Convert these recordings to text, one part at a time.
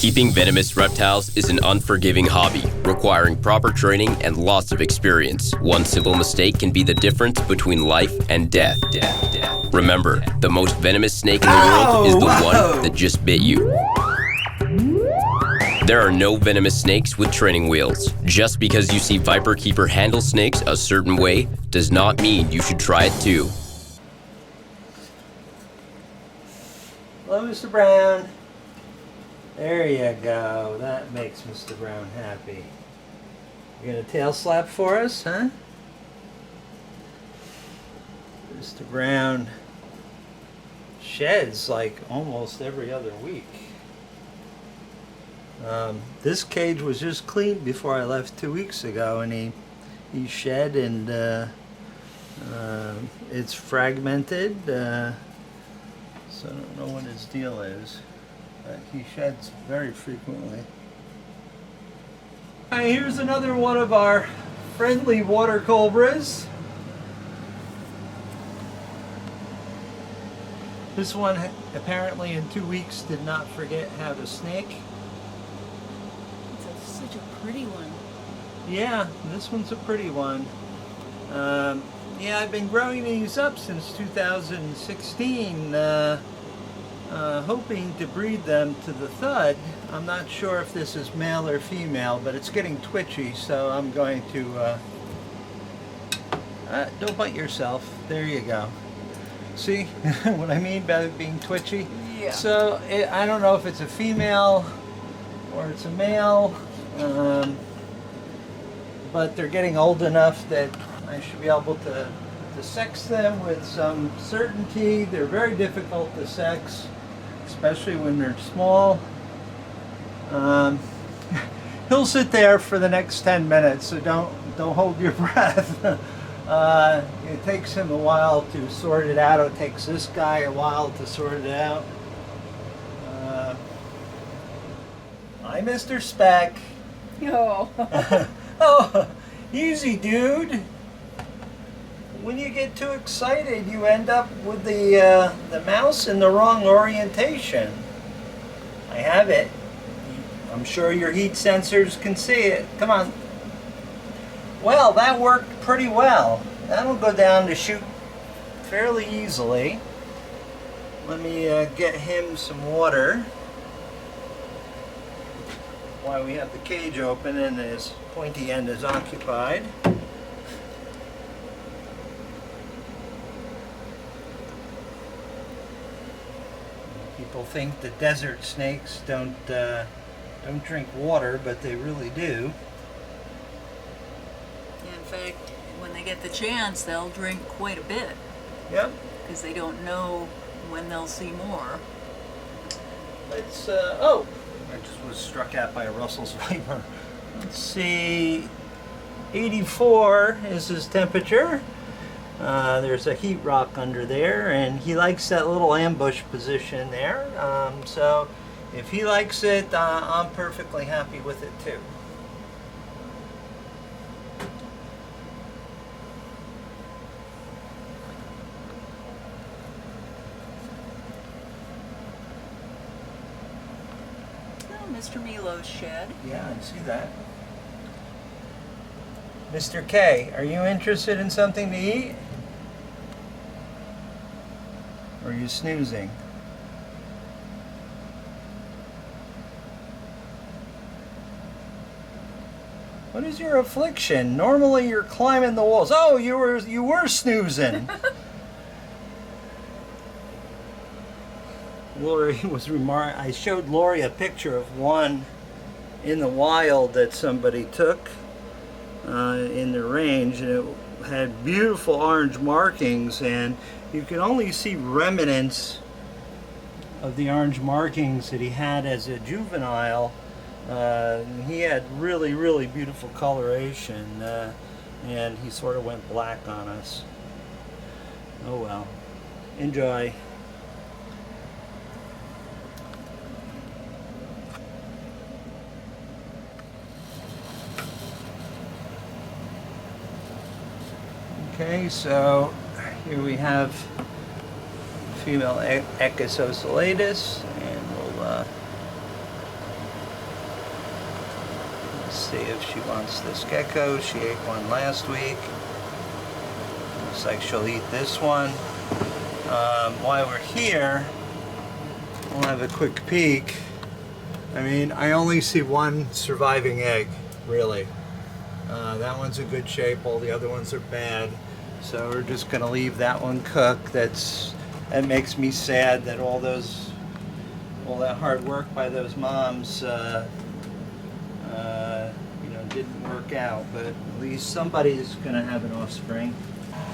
Keeping venomous reptiles is an unforgiving hobby, requiring proper training and lots of experience. One simple mistake can be the difference between life and death. Remember, the most venomous snake in the world is the one that just bit you. There are no venomous snakes with training wheels. Just because you see Viperkeeper handle snakes a certain way does not mean you should try it too. Hello, Mr. Brown. There you go. That makes Mr. Brown happy. You got a tail slap for us, huh? Mr. Brown sheds like almost every other week. This cage was just cleaned before I left 2 weeks ago, and he shed, and it's fragmented, so I don't know what his deal is, but he sheds very frequently. Alright, here's another one of our friendly water cobras. This one apparently in 2 weeks did not forget how to snake. It's such a pretty one. Yeah, this one's a pretty one. Yeah, I've been growing these up since 2016, hoping to breed them to the thud. I'm not sure if this is male or female, but it's getting twitchy, so I'm going to... don't bite yourself. There you go. See what I mean by it being twitchy? Yeah. So, I don't know if it's a female or it's a male, but they're getting old enough that I should be able to sex them with some certainty. They're very difficult to sex, especially when they're small. He'll sit there for the next 10 minutes, so don't hold your breath. It takes him a while to sort it out. It takes this guy a while to sort it out. Hi, Mr. Speck. Oh. Oh, easy, dude. When you get too excited, you end up with the mouse in the wrong orientation. I have it. I'm sure your heat sensors can see it. Come on. Well, that worked pretty well. That'll go down to shoot fairly easily. Let me get him some water while we have the cage open and his pointy end is occupied. People think that desert snakes don't drink water, but they really do. In fact, when they get the chance, they'll drink quite a bit. Yep. Because they don't know when they'll see more. Let's, oh! I just was struck at by a Russell's Viper. Let's see, 84 is his temperature. There's a heat rock under there, and he likes that little ambush position there. So if he likes it, I'm perfectly happy with it too. Mr. Milo's shed. Yeah, I see that. Mr. K, are you interested in something to eat? Or are you snoozing? What is your affliction? Normally you're climbing the walls. Oh, you were snoozing. Lori was I showed Lori a picture of one in the wild that somebody took in the range, and it had beautiful orange markings, and you can only see remnants of the orange markings that he had as a juvenile. He had really, really beautiful coloration, and he sort of went black on us. Oh well. Enjoy. Okay, so here we have female Echooscillatus, and we'll See if she wants this gecko. She ate one last week. Looks like she'll eat this one. While we're here, we'll have a quick peek. I mean, I only see one surviving egg, really. That one's in good shape, all the other ones are bad. So we're just gonna leave that one cook. That makes me sad that all that hard work by those moms, didn't work out. But at least somebody's gonna have an offspring.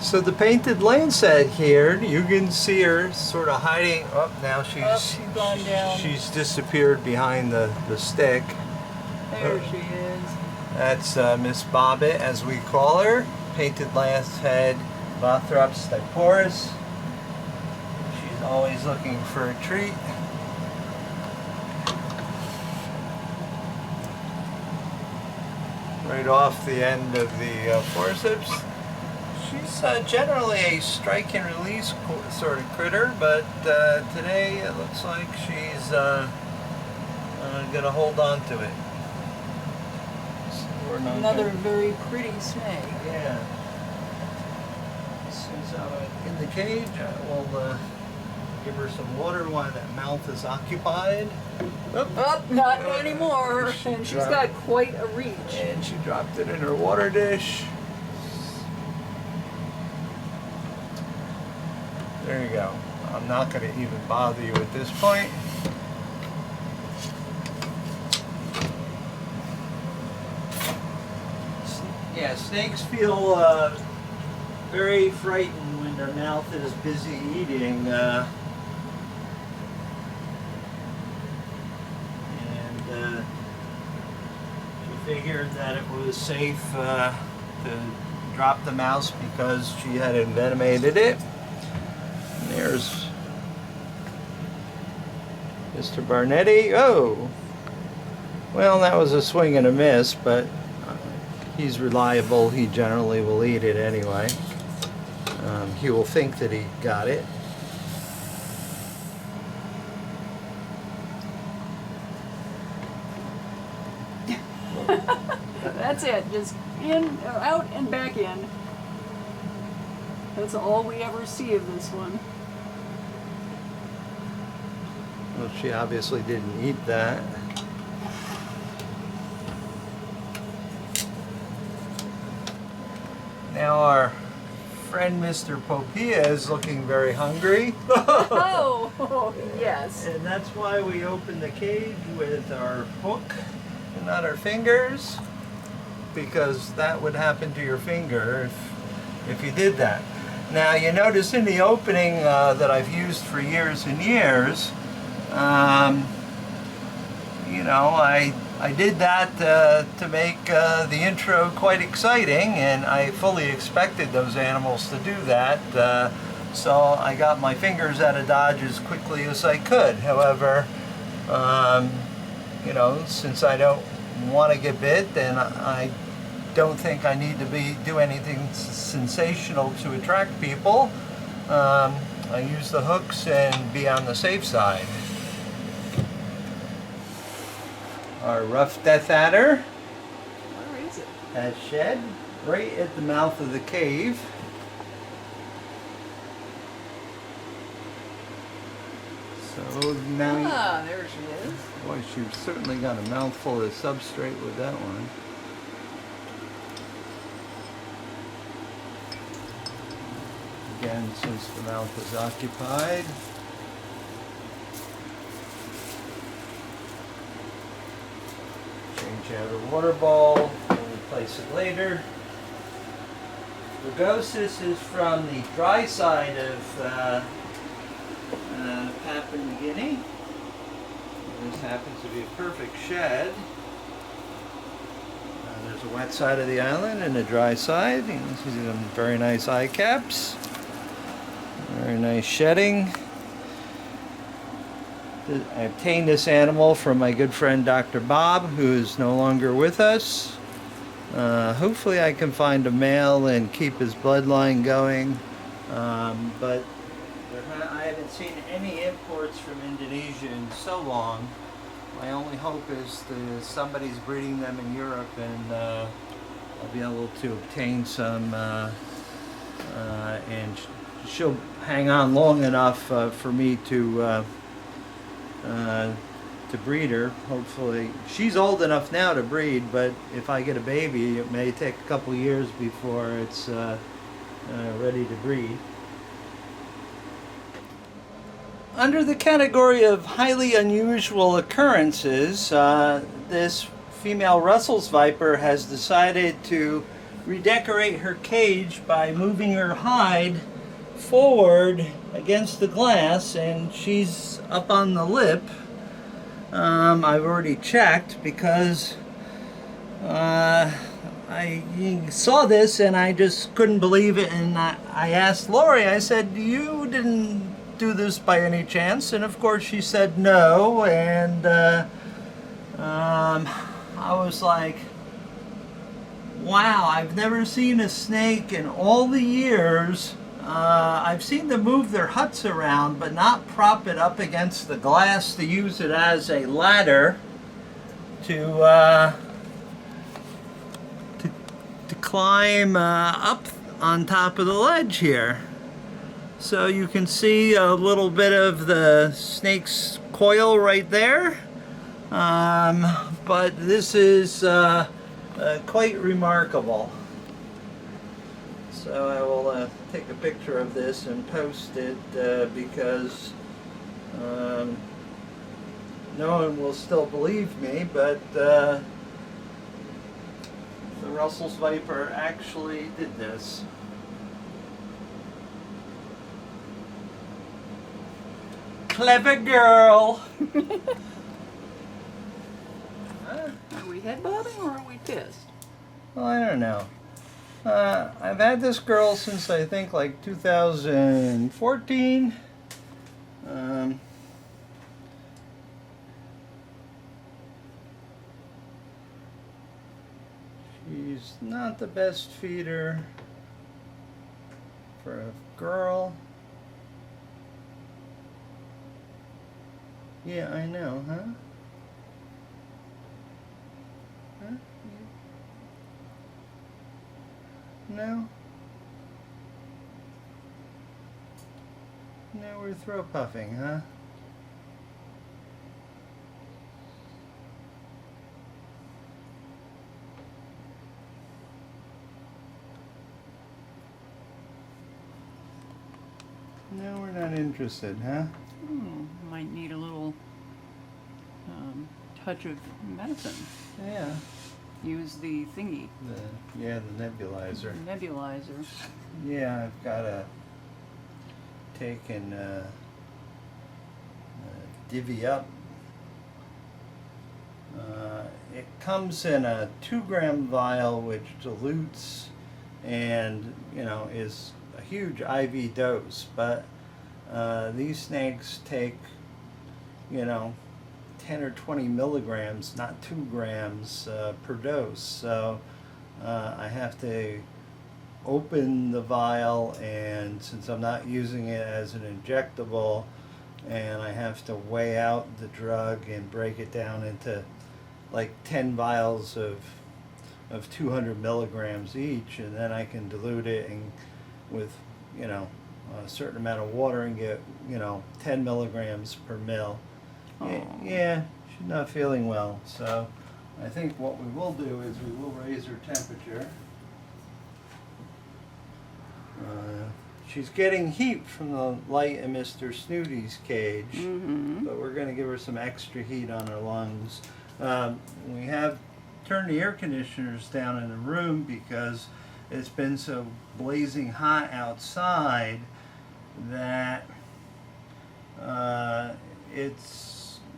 So the painted lancet here, you can see her sort of hiding. Oh, now she's gone down. She's disappeared behind the stick. There she is. That's Miss Bobbitt, as we call her. Painted lancet, Bothrops stiporus. She's always looking for a treat. Right off the end of the forceps. She's generally a strike and release sort of critter, but today it looks like she's gonna hold on to it. So Another very pretty snake. Yeah. As soon as I'm in the cage, I will give her some water while that mouth is occupied. Oh, not anymore. And she's got quite a reach. And she dropped it in her water dish. There you go. I'm not going to even bother you at this point. Yeah, snakes feel very frightened when their mouth is busy eating. She figured that it was safe to drop the mouse because she had envenomated it. There's Mr. Barnetti. Oh, well, that was a swing and a miss, but he's reliable. He generally will eat it anyway. He will think that he got it. That's it. Just in, out, and back in. That's all we ever see of this one. Well, she obviously didn't eat that. Now our friend Mr. Popia is looking very hungry. Oh, yes. And that's why we opened the cage with our hook and not our fingers, because that would happen to your finger if you did that. Now you notice in the opening that I've used for years and years, you know, I did that to make the intro quite exciting, and I fully expected those animals to do that. So I got my fingers out of Dodge as quickly as I could. However, you know, since I don't want to get bit, and I don't think I need to do anything sensational to attract people, I use the hooks and be on the safe side. Our rough death adder. Where is it? Has shed right at the mouth of the cave. So now, there she is. boy, she's certainly got a mouthful of substrate with that one. Again, since the mouth is occupied. Change out her water bowl, we'll replace it later. Rugosis is from the dry side of Papua New Guinea. This happens to be a perfect shed. There's a wet side of the island and a dry side. You can see some very nice eye caps. Very nice shedding. I obtained this animal from my good friend Dr. Bob, who is no longer with us. Hopefully I can find a male and keep his bloodline going. But I haven't seen any imports from Indonesia in so long. my only hope is somebody's breeding them in Europe, and I'll be able to obtain some, and she'll hang on long enough for me to breed her. Hopefully, she's old enough now to breed, but if I get a baby, it may take a couple years before it's ready to breed. Under the category of highly unusual occurrences, this female Russell's viper has decided to redecorate her cage by moving her hide forward against the glass, and she's up on the lip. I've already checked because I saw this and I just couldn't believe it, and I asked Lori, I said, you didn't do this by any chance? And of course she said no, and I was like, wow, I've never seen a snake in all the years. I've seen them move their huts around, but not prop it up against the glass to use it as a ladder to climb up on top of the ledge here. So you can see a little bit of the snake's coil right there. But this is quite remarkable. So I will take a picture of this and post it because no one will still believe me, but the Russell's Viper actually did this. Clever girl! Are we head bobbing or are we pissed? Well, I don't know. I've had this girl since I think like 2014. She's not the best feeder for a girl. Yeah, I know, huh? Huh? No? No, we're throat puffing, huh? No, we're not interested, huh? Might need a little touch of medicine. Yeah. Use the thingy. The nebulizer. Nebulizer. Yeah, I've got to take and divvy up. It comes in a 2-gram vial, which dilutes and, you know, is a huge IV dose, but these snakes take, you know, 10 or 20 milligrams, not 2 grams per dose. So I have to open the vial, and since I'm not using it as an injectable, and I have to weigh out the drug and break it down into like 10 vials of 200 milligrams each, and then I can dilute it and with, you know, a certain amount of water and get, you know, 10 milligrams per mil. Yeah, she's not feeling well, so I think what we will do is we will raise her temperature. She's getting heat from the light in Mr. Snooty's cage, but we're going to give her some extra heat on her lungs. We have turned the air conditioners down in the room because it's been so blazing hot outside that it's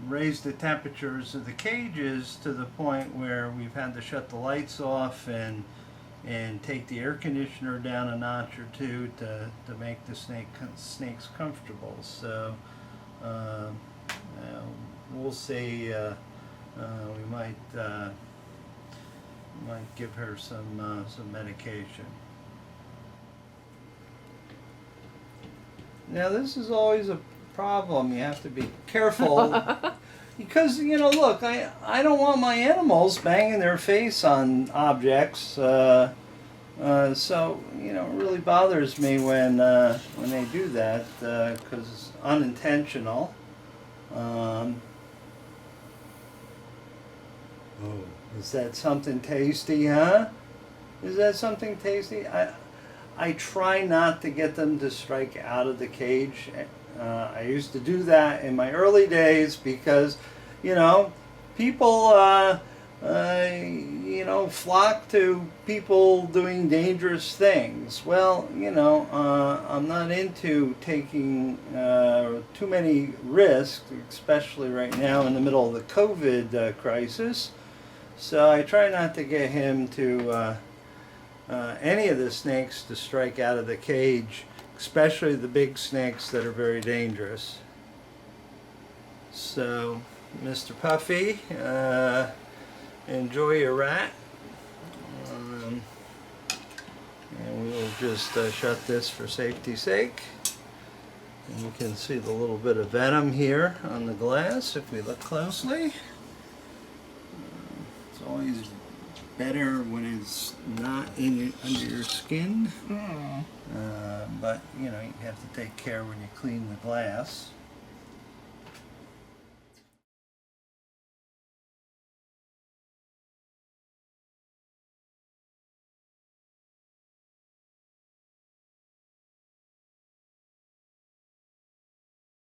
raised the temperatures of the cages to the point where we've had to shut the lights off and take the air conditioner down a notch or two to make the snakes comfortable. So we'll see. We might give her some medication. Now this is always a problem. You have to be careful because, you know, look, I don't want my animals banging their face on objects. So, you know, it really bothers me when they do that, because it's unintentional. Oh, is that something tasty, huh? Is that something tasty? I try not to get them to strike out of the cage. I used to do that in my early days because, you know, people, you know, flock to people doing dangerous things. Well, you know, I'm not into taking too many risks, especially right now in the middle of the COVID crisis. So I try not to get him to any of the snakes to strike out of the cage, especially the big snakes that are very dangerous. So, Mr. Puffy, enjoy your rat. And we will just shut this for safety's sake. And you can see the little bit of venom here on the glass if we look closely. It's always better when it's not under your skin. But you know, you have to take care when you clean the glass.